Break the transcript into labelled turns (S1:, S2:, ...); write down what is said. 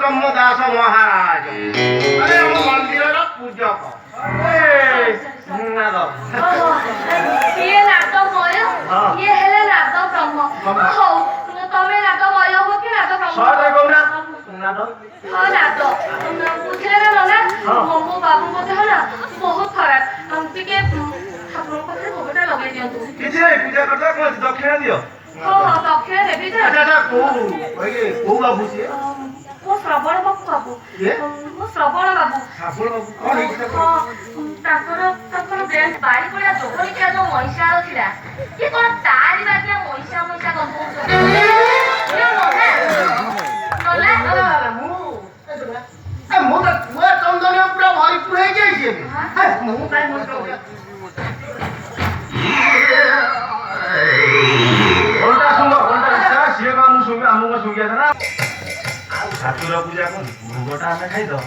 S1: ବ୍ରହ୍ମଦାସ ମହାରାଜ ମାନେ ଆମ ମନ୍ଦିରର ପୂଜକ
S2: ଇଏ ନାଦ ମୟ ଇଏ ହେଲେ ନାଦ ବ୍ରହ୍ମ। ହଉ ତମେ ନାଦ ମୟ ହବ କି ନାଦ ବ୍ରହ୍ମ? ହଁ ନାଦ ବୁଝିଲେ ନା ନନା ମୋ ବାବୁଙ୍କ ଦେହ ନା ବହୁତ ଖରାପ ଟିକେ ଠାକୁରଙ୍କ ପାଖରେ ଭୋଗଟା ଲଗେଇ ଦିଅନ୍ତୁ।
S1: କିଛି ନାହିଁ ପୂଜା କରିଦେବା କଣ ଦକ୍ଷିଣା ଦିଅ।
S2: ହଁ ହଁ ଦକ୍ଷିଣା ଦେବି ଯେ
S1: କୋଉ ବାବୁ ସିଏ?
S2: ମୋ ଶ୍ରବଣ ବାବୁ ବାବୁ ମୋ ଶ୍ରବଣ ବାବୁ ତାଙ୍କର ବ୍ରେନ୍ ବାଡ଼ି ଭଳିଆ ଜୋହରିକିଆ ଯୋଉ ମଇଷାଳ ଥିଲା ଇଏ କଣ ତାରି ବାଗିଆ ମଇଷା ଗନ୍ଧଉଛନ୍ତି।
S1: ମୁଁ ତ ପୁଅ ଚନ୍ଦନ ପୁରା ଭରିପୁର ହେଇଯାଇଛି ମୁଁ କାଇଁ ସିଏ କଣ ମୁଁ ଆମକୁ ଶୁଙ୍ଗିଆ ଠାକୁର ପୂଜା କରୁ ଭୋଗଟା ଆମେ ଖାଇଦବା।